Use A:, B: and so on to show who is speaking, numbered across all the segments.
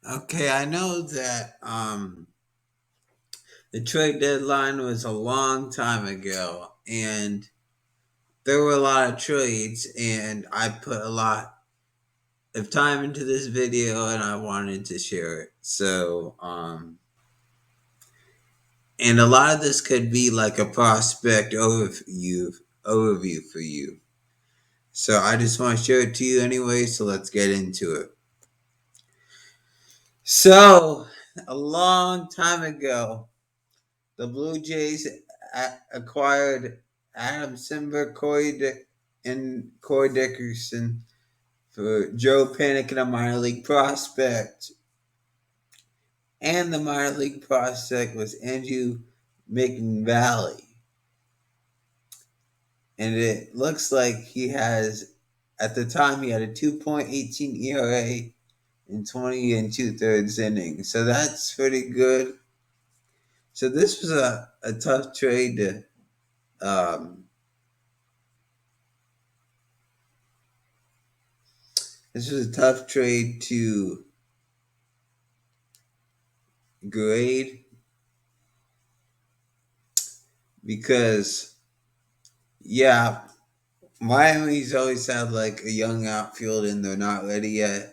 A: Okay, I know that the trade deadline was a long time ago, and there were a lot of trades, and I put a lot of time into this video, and I wanted to share it. And a lot of this could be like a prospect overview for you. So I just want to share it to you anyway. So let's get into it. So a long time ago, the Blue Jays acquired Adam Simber, and Corey Dickerson for Joe Panic and a minor league prospect. And the minor league prospect was Andrew McValley. And it looks like at the time, he had a 2.18 ERA in 20 and two thirds innings. So that's pretty good. So this was a tough trade to um, this was a tough trade to grade because, yeah, Miami's always had like a young outfield and they're not ready yet.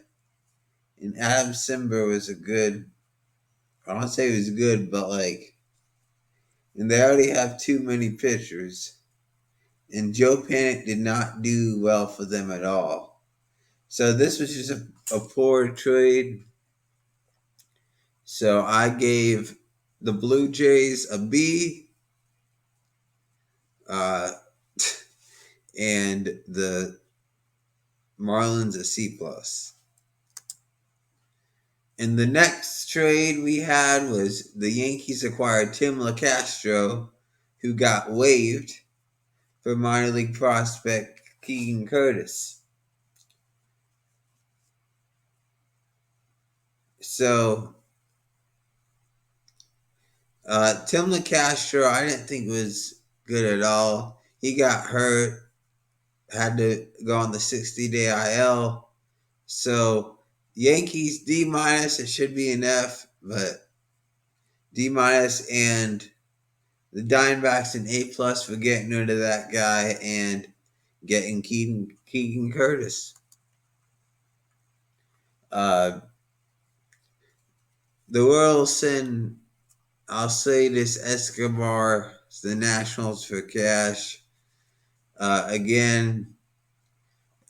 A: And Adam Simber was a good, I don't say he was good, but like, and they already have too many pitchers. And Joe Panic did not do well for them at all. So this was just a poor trade. So I gave the Blue Jays a B, uh, and the Marlins a C plus. And the next trade we had was the Yankees acquired Tim Castro, who got waived for minor league prospect Keegan Curtis. So Tim Castro, I didn't think was good at all. He got hurt, had to go on the 60-day IL. So Yankees D minus, it should be an F, but D minus, and the Diamondbacks an A plus for getting rid of that guy and getting Keegan Curtis. Uh, the Royals send, I'll say this, Escobar to the Nationals for cash. Again,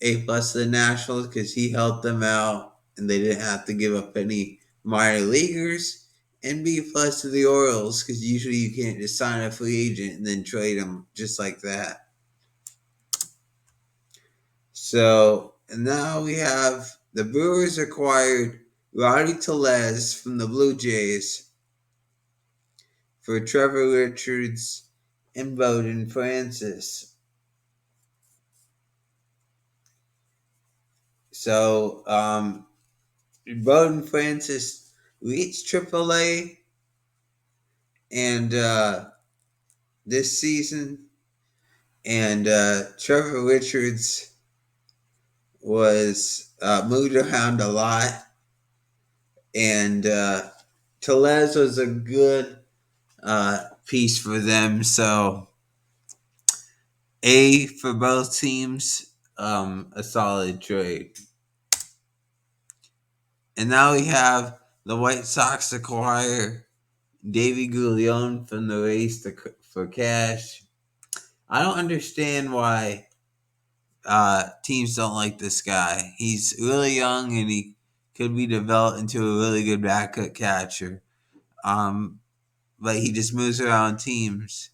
A: A plus to the Nationals because he helped them out and they didn't have to give up any minor leaguers. And B plus to the Orioles because usually you can't just sign a free agent and then trade them just like that. So and now we have the Brewers acquired Rowdy Tellez from the Blue Jays for Trevor Richards and Bowden Francis. So Bowden Francis reached AAA and this season, and Trevor Richards was moved around a lot, and Tellez was a good piece for them. So A for both teams, a solid trade. And now we have the White Sox acquire Davy Guillen from the Rays for cash. I don't understand why teams don't like this guy. He's really young and he could be developed into a really good backup catcher. But he just moves around teams.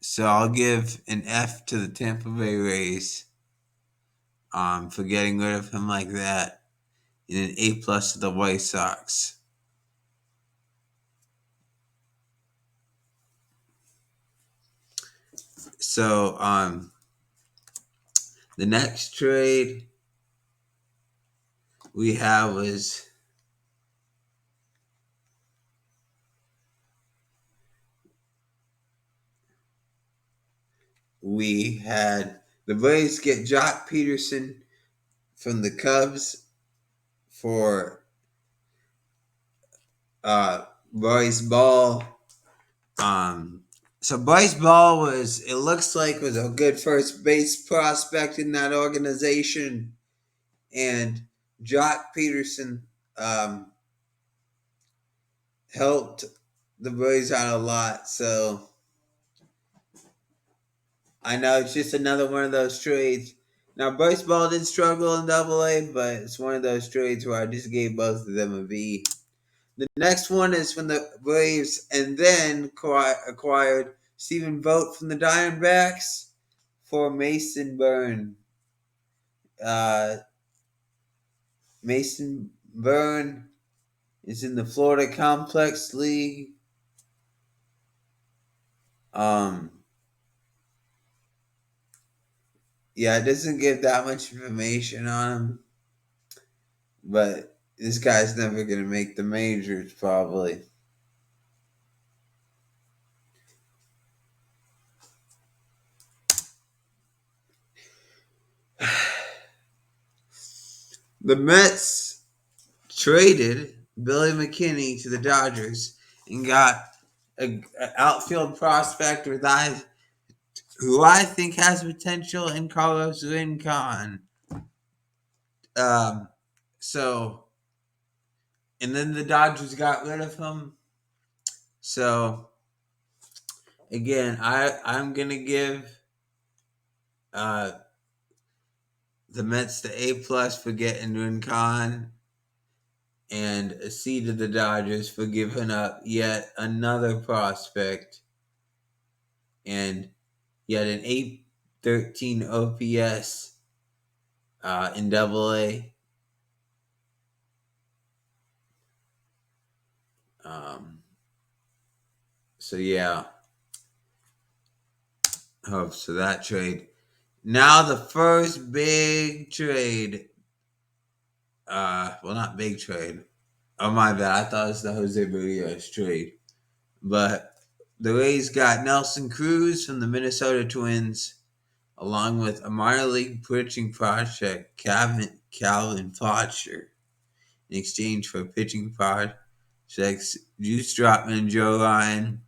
A: So I'll give an F to the Tampa Bay Rays for getting rid of him like that, and an A plus to the White Sox. So the next trade we have was we had the Braves get Jock Peterson from the Cubs for Bryce Ball. So Bryce Ball it looks like, was a good first base prospect in that organization, and Jock Peterson helped the Braves out a lot. So I know it's just another one of those trades. Now Bryce Ball did struggle in Double A, but it's one of those trades where I just gave both of them a B. The next one is from the Braves, and then acquired Stephen Vogt from the Diamondbacks for Mason Byrne. Mason Byrne is in the Florida Complex League. Yeah, it doesn't give that much information on him, but this guy's never going to make the majors, probably. The Mets traded Billy McKinney to the Dodgers and got an outfield prospect who I think has potential in Carlos Rincon. So, and then the Dodgers got rid of him. So, again, I'm gonna give the Mets the A+ for getting Rincon, and a C to the Dodgers for giving up yet another prospect, and yet an 813 OPS in Double A. So yeah, so that trade. Now the first big trade. Well, not big trade. Oh my bad, I thought it was the Jose Barrios trade. But the Rays got Nelson Cruz from the Minnesota Twins, along with a minor league pitching prospect, Calvin Fletcher, in exchange for pitching prospects Juice Trotman and Joe Ryan.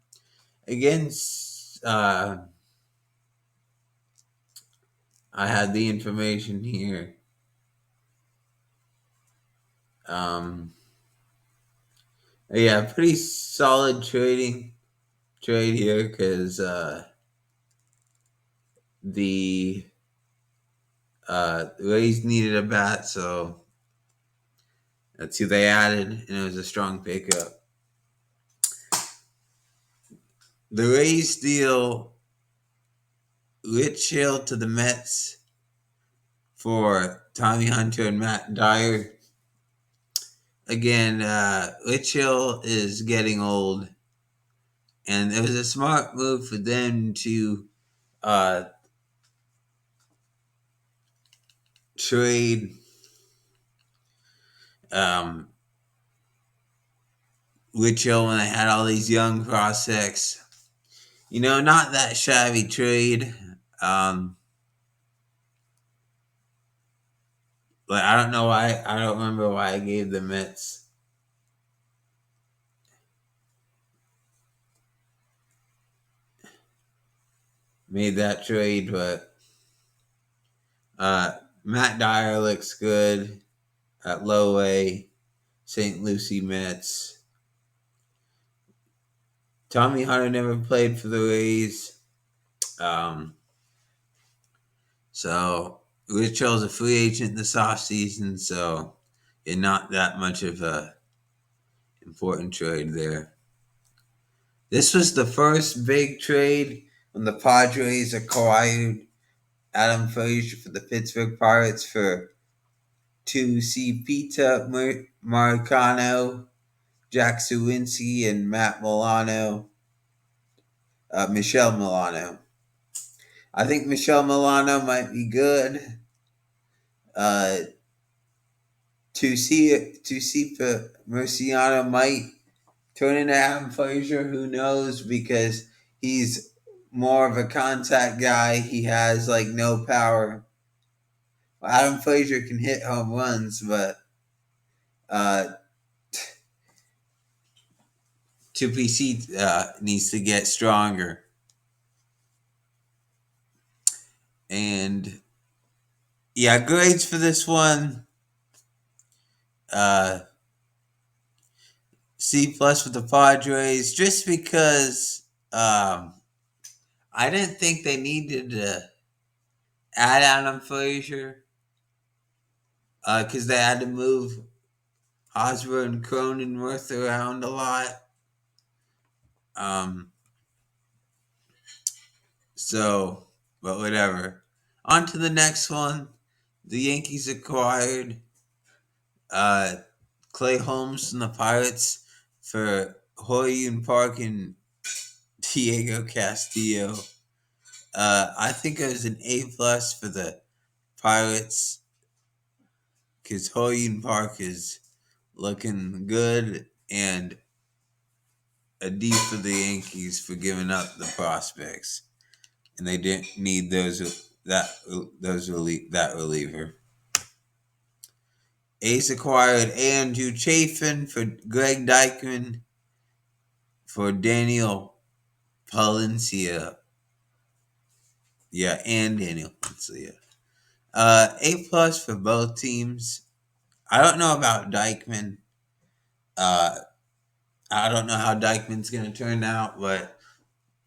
A: Against, I had the information here. Yeah, pretty solid trade here, because the Rays needed a bat, so that's who they added, and it was a strong pickup. The Rays deal Rich Hill to the Mets for Tommy Hunter and Matt Dyer. Again, Rich Hill is getting old, and it was a smart move for them to trade Rich Hill when they had all these young prospects. Not that shabby trade. But I don't know why. I don't remember why I gave the Mets made that trade, but Matt Dyer looks good at low A, St. Lucie Mets. Tommy Hunter never played for the Rays. So Rich Hill's a free agent this offseason, so not that much of a important trade there. This was the first big trade when the Padres acquired Adam Frazier for the Pittsburgh Pirates for Pita Marcano, Jack Suwinski, and Michelle Milano. I think Michelle Milano might be good. Tusipa Murciano might turn into Adam Frazier. Who knows? Because he's more of a contact guy. He has no power. Adam Frazier can hit home runs, but 2PC needs to get stronger. And yeah, grades for this one. C plus with the Padres, just because I didn't think they needed to add Adam Frazier because they had to move Hosmer and Cronenworth around a lot. So, but whatever. On to the next one. The Yankees acquired Clay Holmes from the Pirates for Hoyun Park and Diego Castillo. I think it was an A plus for the Pirates because Hoyun Park is looking good, and a D for the Yankees for giving up the prospects, and they didn't need that reliever. Ace acquired Andrew Chafin for Greg Deichmann for Daniel Palencia. Yeah, and Daniel Palencia. A plus for both teams. I don't know about Deichmann. I don't know how Deichmann's going to turn out, but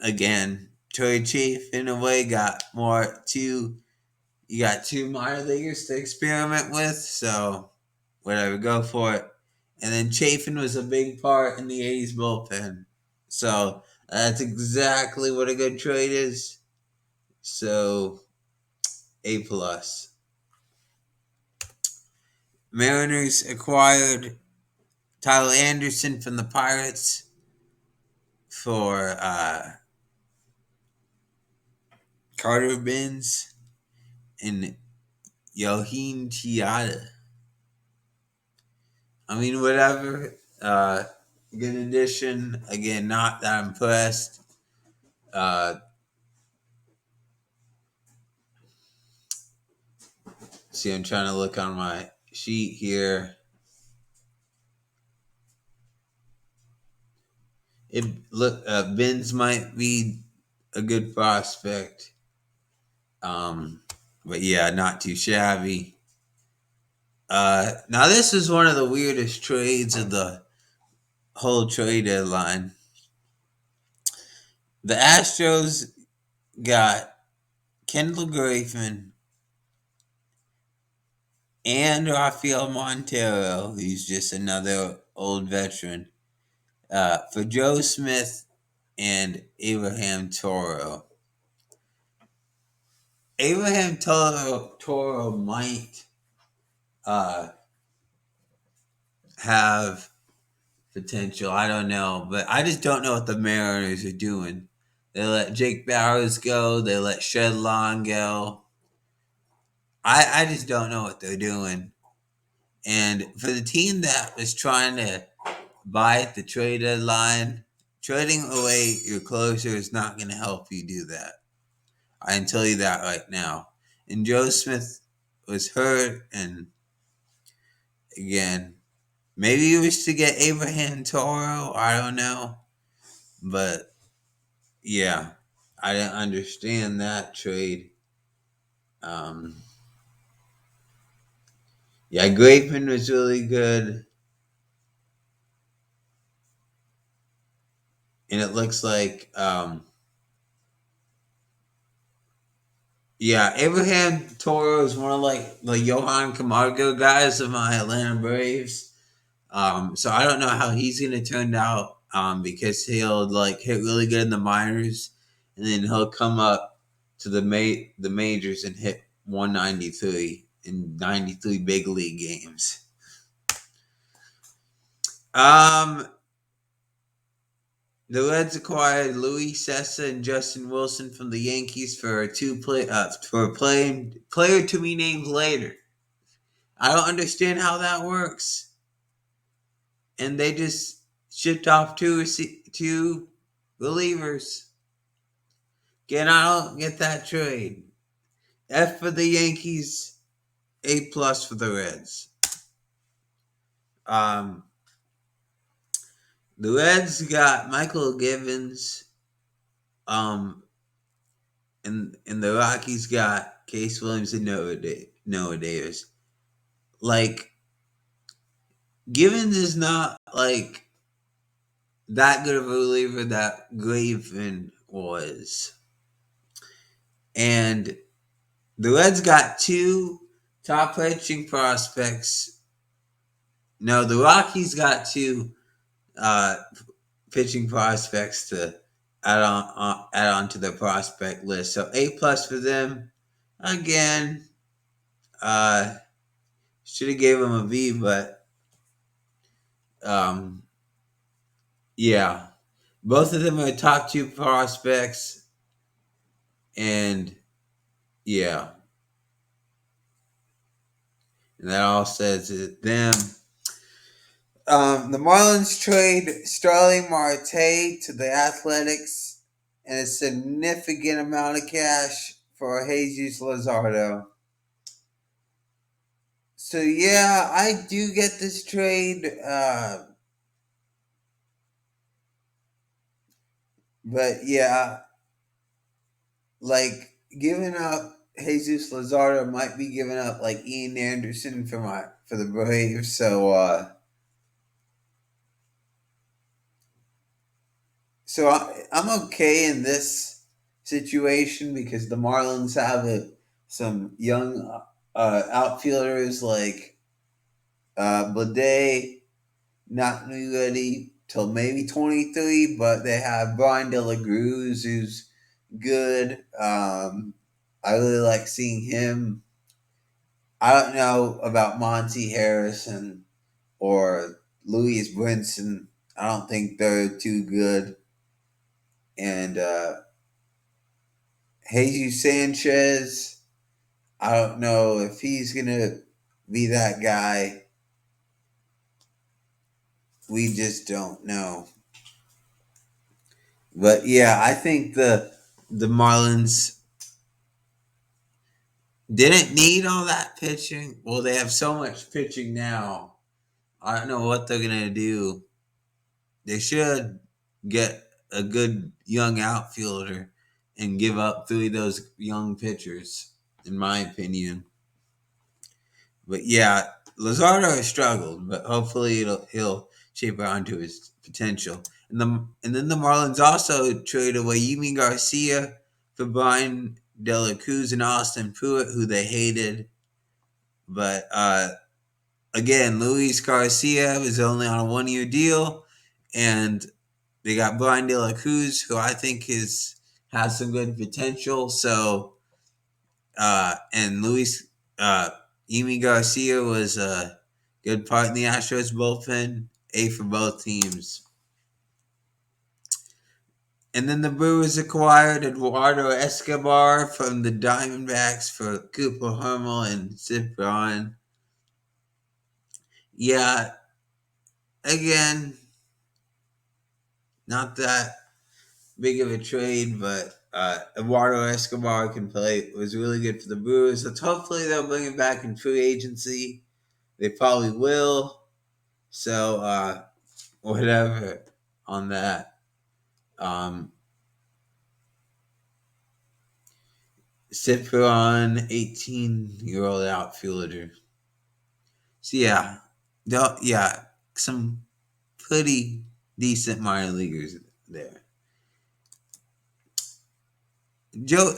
A: again, Tory Chief in a way got more two. You got two minor leaguers to experiment with, so whatever, go for it. And then Chafin was a big part in the A's bullpen, so that's exactly what a good trade is. So A plus. Mariners acquired Tyler Anderson from the Pirates for Carter Benz and Yohin Chiada. I mean, whatever. Good addition. Again, not that impressed. See, I'm trying to look on my sheet here. Benz might be a good prospect. But yeah, not too shabby. Now this is one of the weirdest trades of the whole trade deadline. The Astros got Kendall Graveman and Rafael Montero, who's just another old veteran, for Joe Smith and Abraham Toro. Abraham Toro might have potential. I don't know, but I just don't know what the Mariners are doing. They let Jake Bowers go. They let Shed Long go. I just don't know what they're doing. And for the team that was trying to buy at the trade deadline, trading away your closer is not going to help you do that. I can tell you that right now. And Joe Smith was hurt, and again, maybe he was to get Abraham Toro. I don't know. But yeah, I didn't understand that trade. Yeah, Graveman was really good. And it looks like, yeah, Abraham Toro is one of like the Johan Camargo guys of my Atlanta Braves. So I don't know how he's going to turn out because he'll like hit really good in the minors, and then he'll come up to the majors and hit 193 in 93 big league games. The Reds acquired Luis Sessa and Justin Wilson from the Yankees for a player to be named later. I don't understand how that works. And they just shipped off two relievers. Get that trade. F for the Yankees, A plus for the Reds. Um, the Reds got Michael Givens. Um, and the Rockies got Case Williams and Noah Davis. Like, Givens is not like that good of a reliever that Graven was. And the Reds got two top pitching prospects. No, the Rockies got two uh, pitching prospects to add on to their prospect list. So A+ for them. Again, should have gave them a B, but um, yeah, both of them are top two prospects, and yeah, and that all says it. Them. The Marlins trade Starling Marte to the Athletics and a significant amount of cash for Jesus Luzardo. So yeah, I do get this trade, but yeah, like giving up Jesus Luzardo might be giving up like Ian Anderson for the Braves. I'm okay in this situation because the Marlins have some young outfielders like Blade, not really ready till maybe 23, but they have Brian De La Cruz, who's good. I really like seeing him. I don't know about Monty Harrison or Louis Brinson. I don't think they're too good. And Jesus Sanchez, I don't know if he's going to be that guy. We just don't know. But yeah, I think the Marlins didn't need all that pitching. Well, they have so much pitching now. I don't know what they're gonna do. They should get a good young outfielder and give up three of those young pitchers, in my opinion. But yeah, Luzardo has struggled, but hopefully he'll shape around to his potential. And then the Marlins also traded away Yimi Garcia for Brian De La Cruz and Austin Pruitt, who they hated. But again, Luis Garcia was only on a 1 year deal, and they got Brian De La Cruz, who I think has some good potential. So and Luis Yimi Garcia was a good part in the Astros bullpen, A for both teams. And then the Brewers acquired Eduardo Escobar from the Diamondbacks for Cooper Hummel and Sid Braun. Yeah, again, not that big of a trade, but Eduardo Escobar can play. It was really good for the Brewers. So hopefully they'll bring him back in free agency. They probably will. So whatever on that. Um, Cipron, 18-year-old outfielder. So yeah, some pretty decent minor leaguers there. Joe,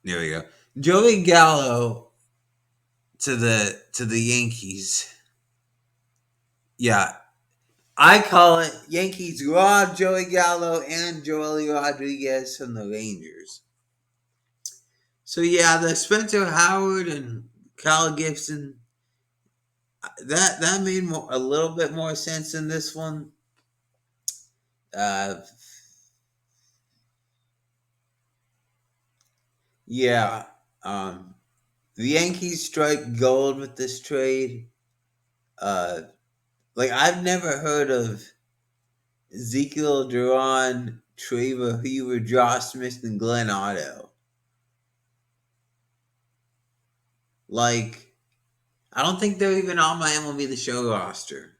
A: there we go. Joey Gallo to the Yankees. Yeah, I call it Yankees robbed Joey Gallo and Joely Rodriguez from the Rangers. So yeah, the Spencer Howard and Kyle Gibson, that made a little bit more sense in this one. Uh, yeah, the Yankees strike gold with this trade. Uh, like I've never heard of Ezekiel Duran, Trevor Hoover, Josh Smith, and Glenn Otto. Like, I don't think they're even on my MLB The Show roster.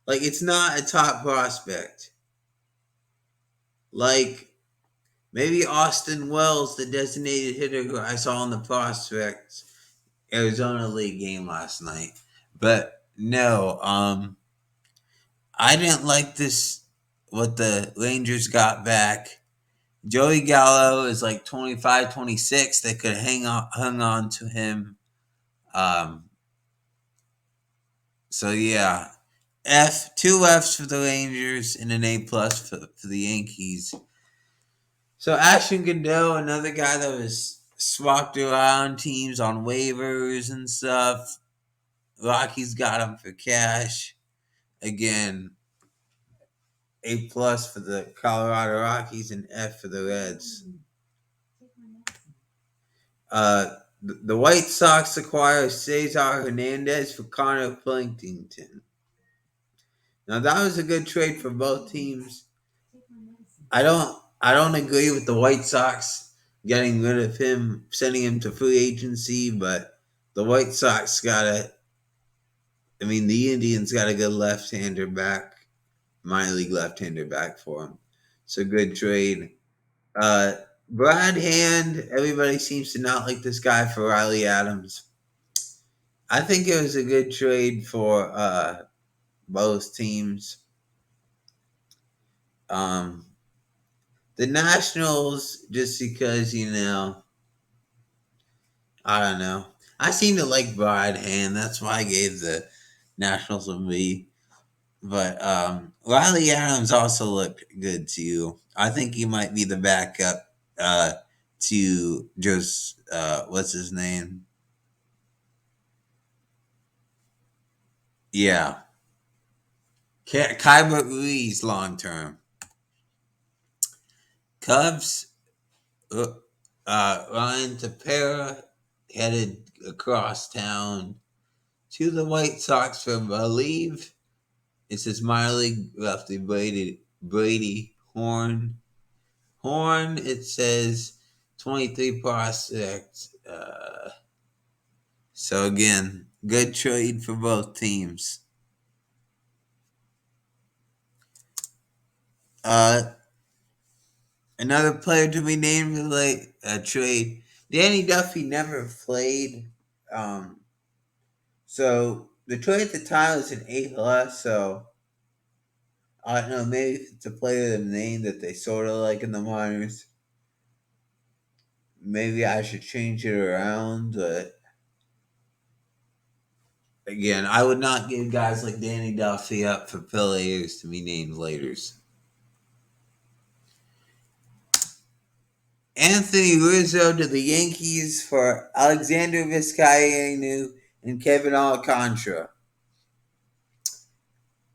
A: Like, it's not a top prospect. Like, maybe Austin Wells, the designated hitter who I saw in the prospects Arizona League game last night. But no, I didn't like this, what the Rangers got back. Joey Gallo is like 25, 26. They could have hung on to him. Um, so yeah, two Fs for the Rangers and an A plus for the Yankees. So Ashton Goodell, another guy that was swapped around teams on waivers and stuff. Rockies got him for cash. Again, A plus for the Colorado Rockies and F for the Reds. The White Sox acquire Cesar Hernandez for Connor Plantington. Now that was a good trade for both teams. I don't agree with the White Sox getting rid of him, sending him to free agency, but the White Sox the Indians got a good left-hander back, minor league left-hander back for him. It's a good trade. Brad Hand, everybody seems to not like this guy for Riley Adams. I think it was a good trade for both teams. The Nationals, just because, I don't know. I seem to like Brad Hand. That's why I gave the Nationals a B. But Riley Adams also looked good too. I think he might be the backup to just what's his name? Yeah, Kyber Ruiz long term. Cubs. Ryan Tepera headed across town to the White Sox for, I believe, it's his minor league lefty Brady Horn. Horn, it says 23 prospects. So again, good trade for both teams. Another player to be named for the trade. Danny Duffy never played. So the trade at the time was an A plus. So I don't know. Maybe if it's a player name that they sort of like in the minors. Maybe I should change it around, but again, I would not give guys like Danny Duffy up for players to be named laters. Anthony Rizzo to the Yankees for Alexander Vizcaino and Kevin Alcantara.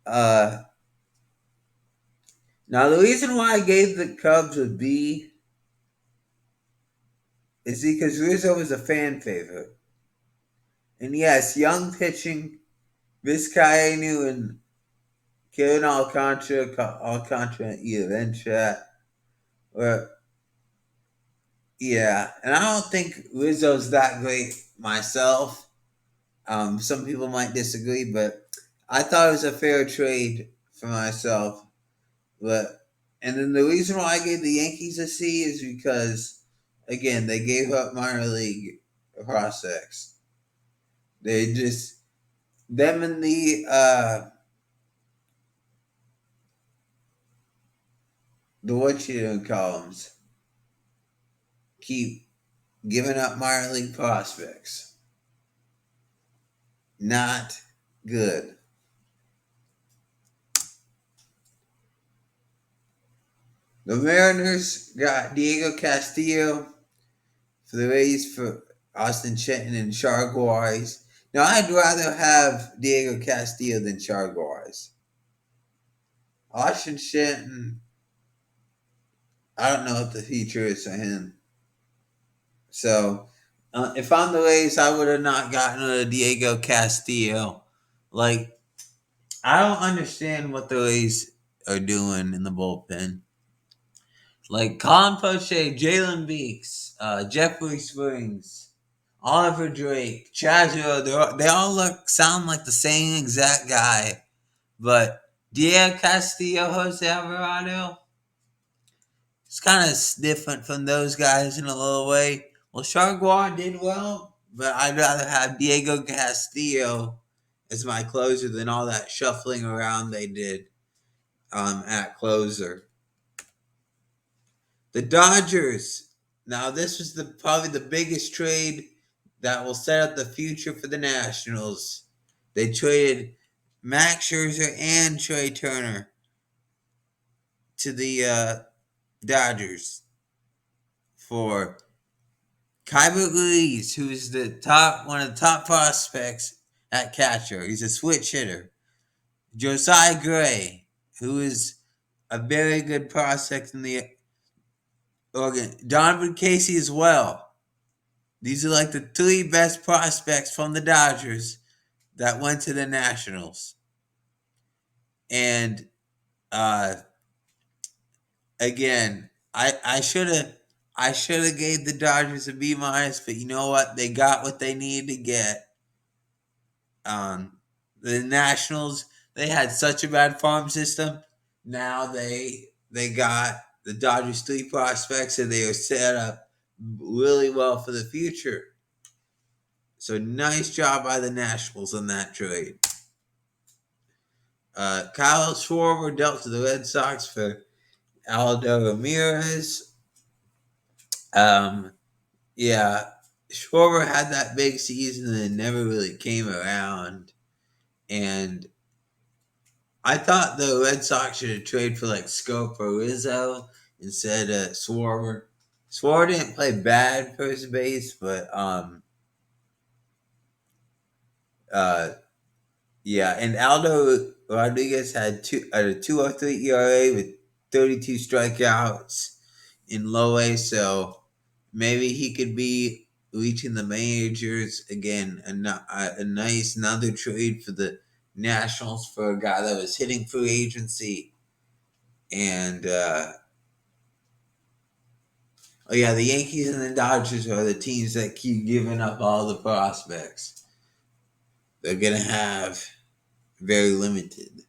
A: Now, the reason why I gave the Cubs a B is because Rizzo was a fan favorite. And yes, young pitching, Vizcaino and Kevin Alcantara Ventura. Yeah, and I don't think Rizzo's that great myself. Some people might disagree, but I thought it was a fair trade for myself. And then the reason why I gave the Yankees a C is because, again, they gave up minor league prospects. They just them and the what you doing columns keep giving up minor league prospects. Not good. The Mariners got Diego Castillo for the Rays for Austin Shenton and Charguaris. Now, I'd rather have Diego Castillo than Charguaris. Austin Shenton, I don't know what the future is for him. So, if I'm the Rays, I would have not gotten a Diego Castillo. Like, I don't understand what the Rays are doing in the bullpen. Like Colin Poche, Jalen Beeks, Jeffrey Springs, Oliver Drake, Castro, they all sound like the same exact guy. But Diego Castillo, Jose Alvarado, it's kind of different from those guys in a little way. Well, Chargois did well, but I'd rather have Diego Castillo as my closer than all that shuffling around they did at closer. The Dodgers. Now, this was probably the biggest trade that will set up the future for the Nationals. They traded Max Scherzer and Trey Turner to the Dodgers for Kyber Ruiz, who is one of the top prospects at catcher. He's a switch hitter. Josiah Gray, who is a very good prospect in the Oregon. Donovan Casey as well. These are like the three best prospects from the Dodgers that went to the Nationals. And again, I should have gave the Dodgers a B minus, but you know what? They got what they needed to get. The Nationals, they had such a bad farm system. Now they got the Dodgers three prospects, and they are set up really well for the future. So nice job by the Nationals on that trade. Kyle Schwarber dealt to the Red Sox for Aldo Ramirez. Yeah, Schwarber had that big season and never really came around. And I thought the Red Sox should have traded for like Scope or Rizzo instead of Schwarber. Schwarber didn't play bad first base, but yeah, and Aldo Rodriguez had a 2.03 ERA with 32 strikeouts in low A, so maybe he could be reaching the majors again. A nice another trade for the Nationals for a guy that was hitting free agency, and oh yeah, the Yankees and the Dodgers are the teams that keep giving up all the prospects. They're gonna have very limited.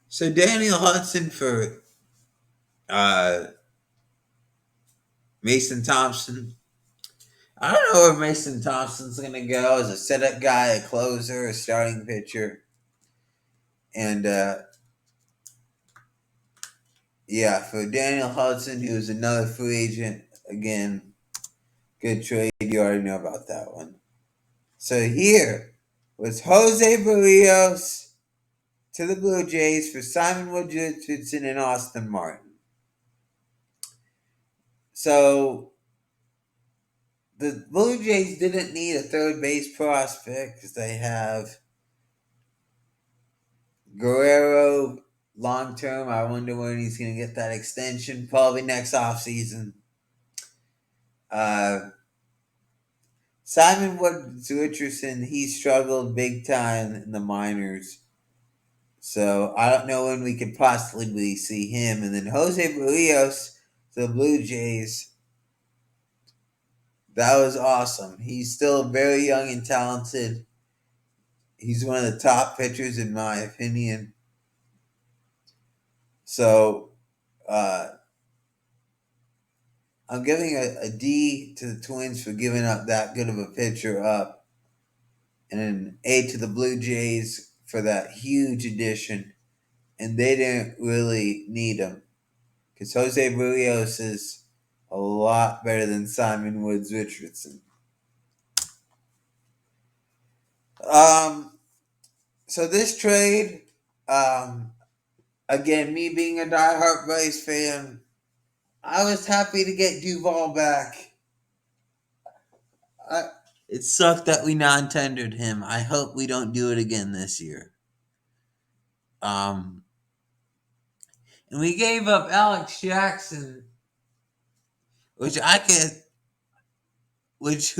A: So Daniel Hudson for Mason Thompson. I don't know where Mason Thompson's going to go as a setup guy, a closer, a starting pitcher. And yeah, for Daniel Hudson, who's another free agent, again, good trade. You already know about that one. So here was Jose Barrios to the Blue Jays for Simon Woods Richardson and Austin Martin. So the Blue Jays didn't need a third base prospect because they have Guerrero long term. I wonder when he's going to get that extension. Probably next offseason. Simon Woods Richardson, he struggled big time in the minors. So I don't know when we could possibly see him. And then Jose Barrios, the Blue Jays. That was awesome. He's still very young and talented. He's one of the top pitchers in my opinion. So I'm giving a D to the Twins for giving up that good of a pitcher up, and an A to the Blue Jays for that huge addition. And they didn't really need him because Jose Barrios is a lot better than Simon Woods Richardson. So this trade, again, me being a diehard Rays fan, I was happy to get Duvall back. It sucked that we non-tendered him. I hope we don't do it again this year. And we gave up Alex Jackson, who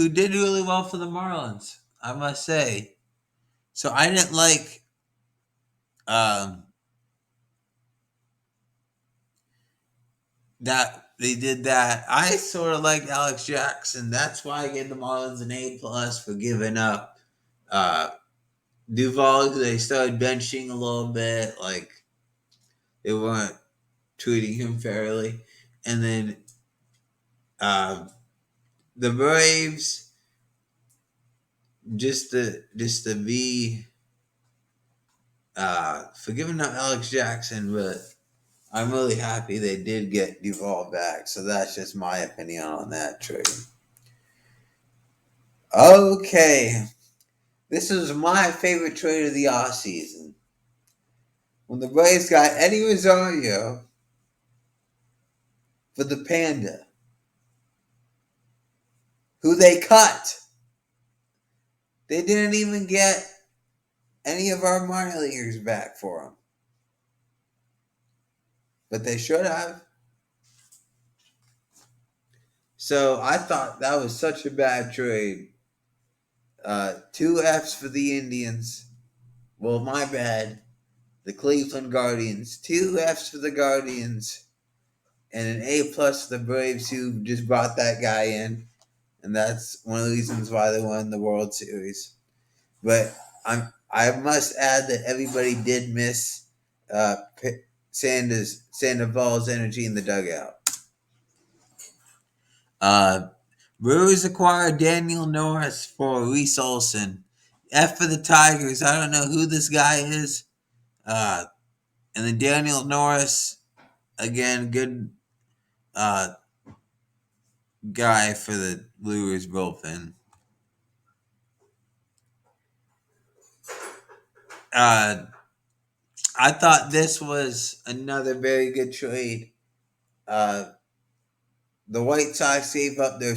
A: did really well for the Marlins, I must say. So I didn't like that they did that. I sort of like Alex Jackson. That's why I gave the Marlins an A+ for giving up uh, Duvall. They started benching a little bit, like they weren't treating him fairly, and then uh, the Braves just to be for giving up Alex Jackson, but I'm really happy they did get Duvall back. So that's just my opinion on that trade. Okay. This was my favorite trade of the offseason. When the Braves got Eddie Rosario for the Panda, who they cut. They didn't even get any of our minor leaguers back for him. But they should have. So I thought that was such a bad trade. 2 Fs for the Indians. Well, my bad. The Cleveland Guardians. 2 Fs for the Guardians. And an A+ for the Braves, who just brought that guy in. And that's one of the reasons why they won the World Series. But I must add that everybody did miss Sandoval's energy in the dugout. Brewers acquired Daniel Norris for Reese Olson. F for the Tigers. I don't know who this guy is. And then Daniel Norris, again, good guy for the Brewers bullpen. I thought this was another very good trade. The White Sox gave up their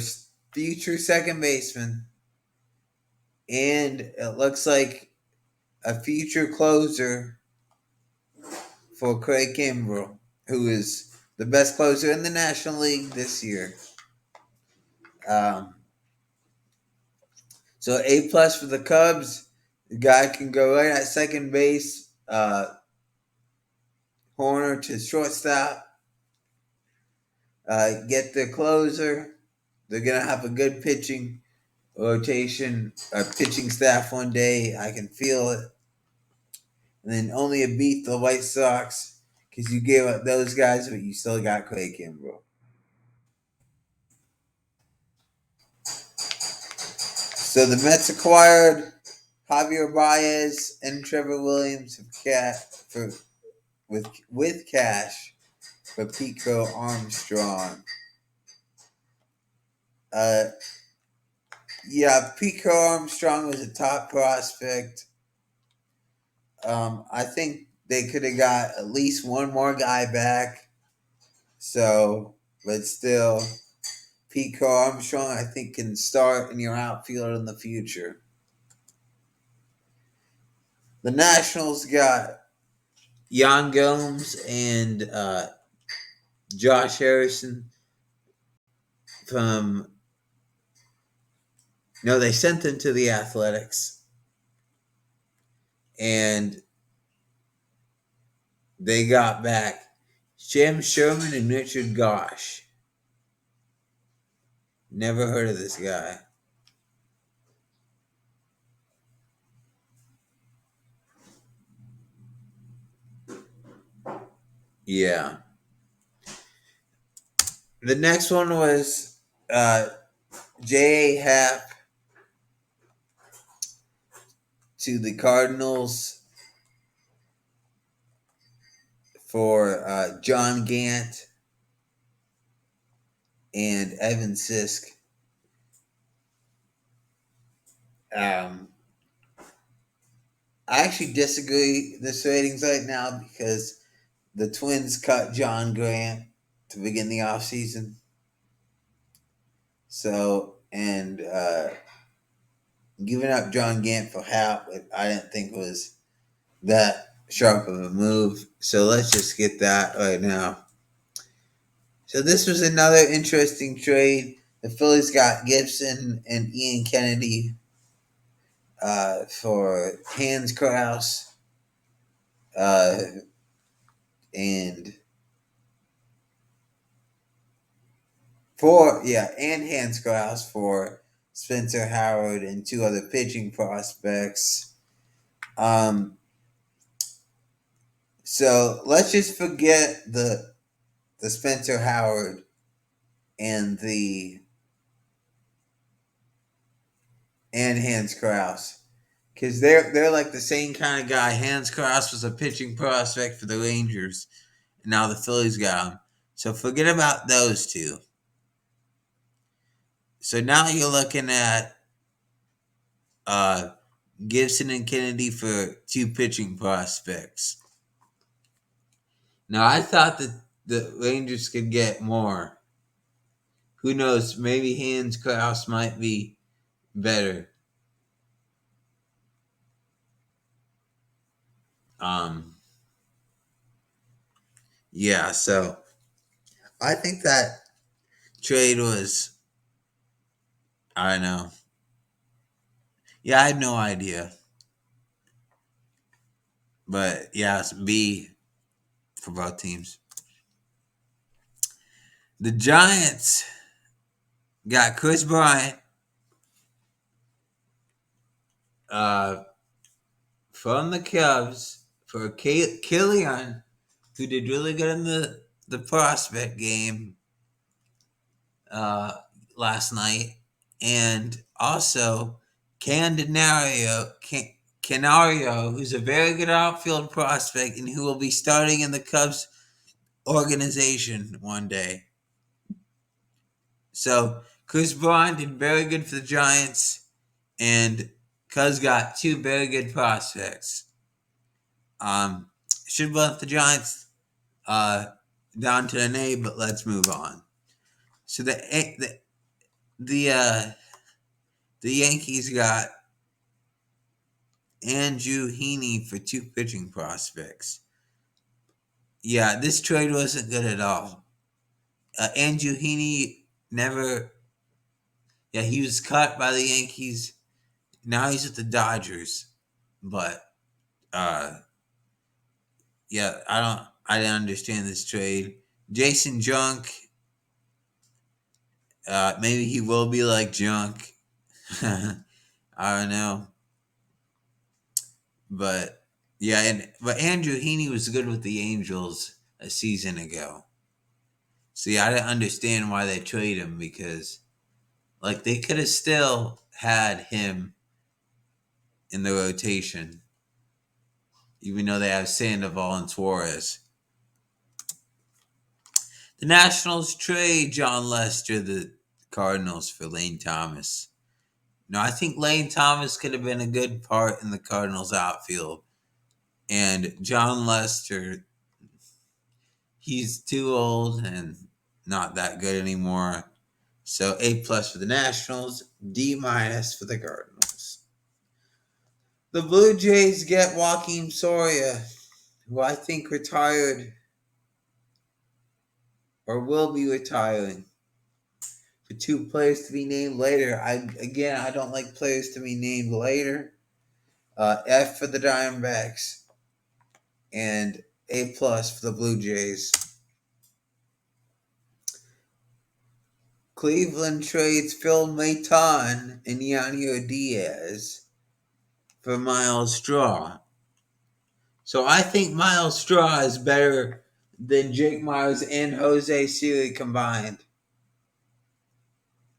A: future second baseman, and it looks like a future closer for Craig Kimbrell, who is the best closer in the National League this year. So A+ for the Cubs. The guy can go right at second base. Horner to shortstop. Get the closer. They're gonna have a good pitching rotation, pitching staff one day. I can feel it. And then only a beat the White Sox because you gave up those guys, but you still got Craig Kimbrell. So the Mets acquired Javier Baez and Trevor Williams with cash for Pico Armstrong. Pico Armstrong was a top prospect. I think they could have got at least one more guy back. So, but still, Pico Armstrong, I think, can start in your outfield in the future. The Nationals got Yan Gomes and Josh Harrison from. No, they sent them to the Athletics. And they got back Jim Sherman and Richard Gosh. Never heard of this guy. Yeah. The next one was J.A. Happ to the Cardinals for John Gant and Evan Sisk. I actually disagree with the ratings right now because the Twins cut John Grant to begin the offseason. So, and giving up John Gant for Happ, I didn't think was that sharp of a move. So let's just get that right now. So this was another interesting trade. The Phillies got Gibson and Ian Kennedy for Hans Kraus and And Hans Kraus for Spencer Howard and two other pitching prospects. So let's just forget the Spencer Howard and the and Hans Kraus, because they're like the same kind of guy. Hans Kraus was a pitching prospect for the Rangers, and now the Phillies got him. So forget about those two. So now you're looking at uh, Gibson and Kennedy for two pitching prospects. Now I thought that the Rangers could get more. Who knows? Maybe Hans Kraus might be better. Um, yeah. So I think that trade was, I don't know. Yeah, I had no idea. But yeah, it's B for both teams. The Giants got Chris Bryant uh, from the Cubs for Killian, who did really good in the prospect game uh, last night. And also Canario, who's a very good outfield prospect and who will be starting in the Cubs organization one day. So Chris Bryant did very good for the Giants, and Cubs got two very good prospects. Should have left the Giants down to an A, but let's move on. So the Yankees got Andrew Heaney for two pitching prospects. Yeah, this trade wasn't good at all. Andrew Heaney never. Yeah, he was cut by the Yankees. Now he's at the Dodgers, but yeah, I didn't understand this trade. Jason Junk, maybe he will be like Junk. I don't know, but yeah, but Andrew Heaney was good with the Angels a season ago. So yeah, I didn't understand why they traded him, because like they could have still had him in the rotation, even though they have Sandoval and Suarez. The Nationals trade John Lester, the Cardinals, for Lane Thomas. No, I think Lane Thomas could have been a good part in the Cardinals outfield. And John Lester, he's too old and not that good anymore. So A+ for the Nationals, D- for the Cardinals. The Blue Jays get Joakim Soria, who I think retired or will be retiring. For two players to be named later. I don't like players to be named later. F for the Diamondbacks and A+ for the Blue Jays. Cleveland trades Phil Maton and Yanio Diaz for Miles Straw. So I think Miles Straw is better than Jake Myers and Jose Siri combined.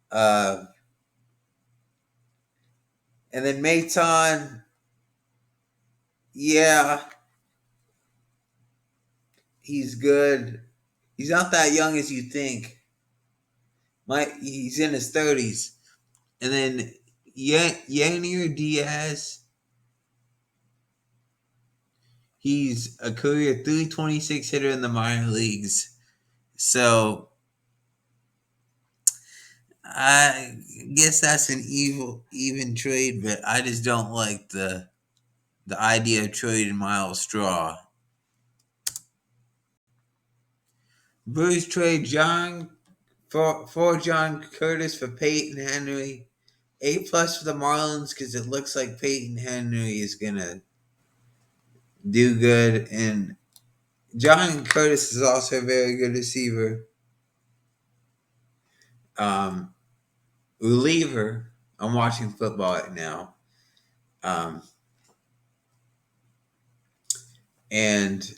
A: And then Maton, yeah, he's good. He's not that young as you think. He's in his 30s. And then Yanir Diaz, he's a career 326 hitter in the minor leagues. So I guess that's an even trade, but I just don't like the idea of trading Miles Straw. Brewers trade John Curtis for Peyton Henry. A+ for the Marlins, because it looks like Peyton Henry is gonna do good, and John Curtis is also a very good receiver. reliever. I'm watching football right now. Um, and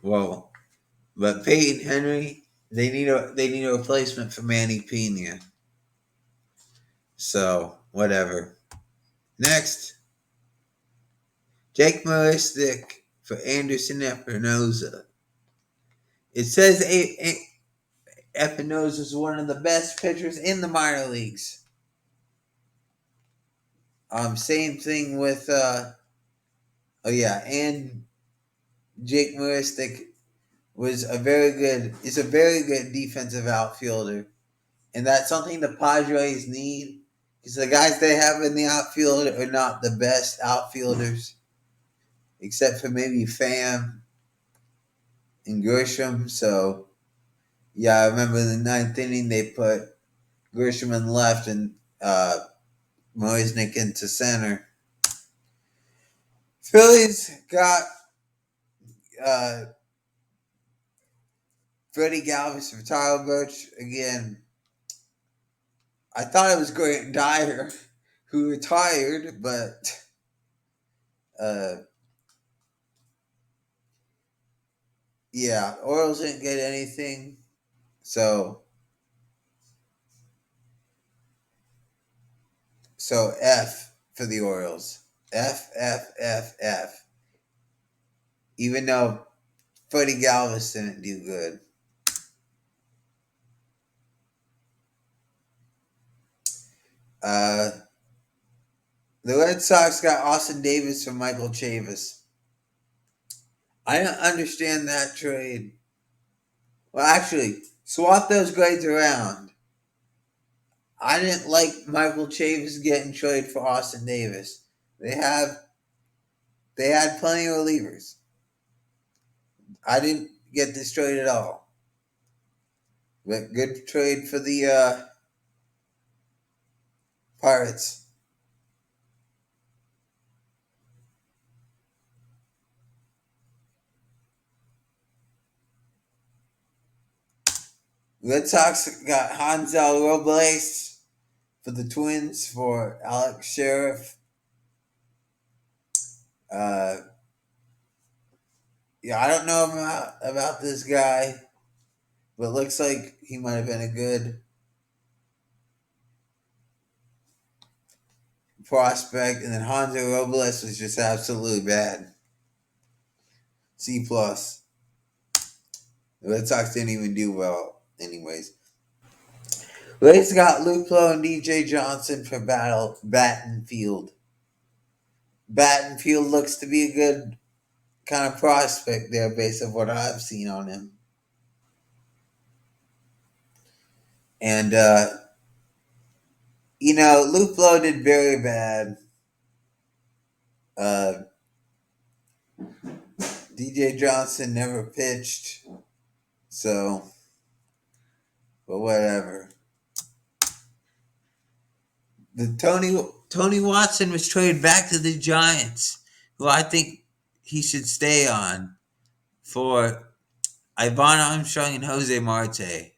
A: well, but Peyton Henry, they need a replacement for Manny Pena. So whatever. Next, Jake Maristic for Anderson Epinosa. It says Epinosa is one of the best pitchers in the minor leagues. Same thing with and Jake Maristic is a very good defensive outfielder. And that's something the Padres need. Because the guys they have in the outfield are not the best outfielders. Except for maybe Pham and Grisham. So yeah, I remember in the ninth inning they put Grisham in left and Moisnick into center. Phillies got uh, Freddie Galvis for Tyler Birch again. I thought it was Grant Dyer who retired, but uh, yeah, Orioles didn't get anything. So F for the Orioles. F F F F. Even though Freddie Galvis didn't do good. Uh, the Red Sox got Austin Davis from Michael Chavis. I don't understand that trade. Well, actually, swap those grades around. I didn't like Michael Chavis getting traded for Austin Davis. They had plenty of relievers. I didn't get this trade at all. But good trade for the Pirates. Red Sox got Hansel Robles for the Twins for Alex Sheriff. Uh, yeah, I don't know about this guy, but it looks like he might have been a good prospect. And then Hansel Robles was just absolutely bad. C plus. The Red Sox didn't even do well, anyways. Rays got Luplo and DJ Johnson for Battenfield. Battenfield looks to be a good kind of prospect there based on what I've seen on him. And, Luplo did very bad. DJ Johnson never pitched. So, but whatever. The Tony Watson was traded back to the Giants, who I think he should stay on for Ivan Armstrong and Jose Marte.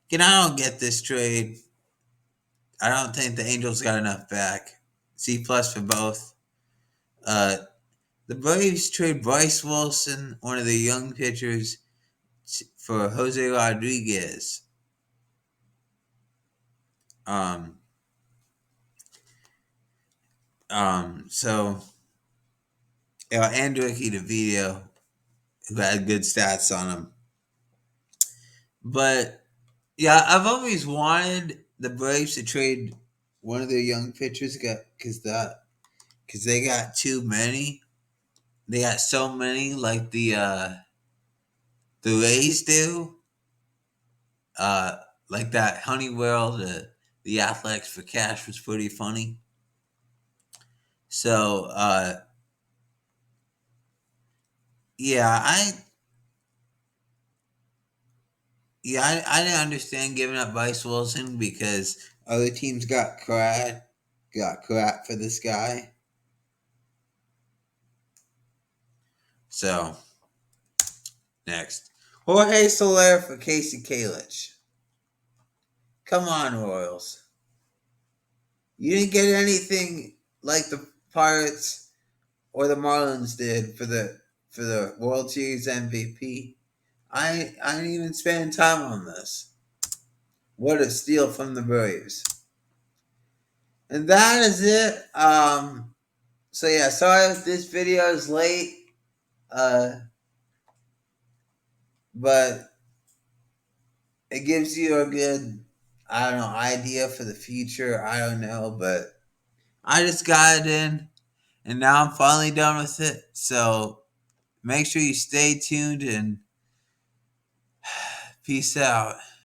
A: Again, I don't get this trade. I don't think the Angels got enough back. C plus for both. The Braves trade Bryce Wilson, one of the young pitchers, for Jose Rodriguez. So and Ricky DeVito, who had good stats on him. But yeah, I've always wanted the Braves to trade one of their young pitchers because they got too many. They got so many like the Rays do. Like that Honeywell, the Athletics for Cash was pretty funny. So yeah, I didn't understand giving up Bryce Wilson because other teams got crap for this guy. So next, Jorge Soler for Casey Kalich. Come on, Royals. You didn't get anything like the Pirates or the Marlins did for the World Series MVP. I didn't even spend time on this. What a steal from the Braves. And that is it. So yeah, sorry if this video is late. But it gives you a good, I don't know, idea for the future. I don't know, but I just got it in, and now I'm finally done with it. So make sure you stay tuned and peace out.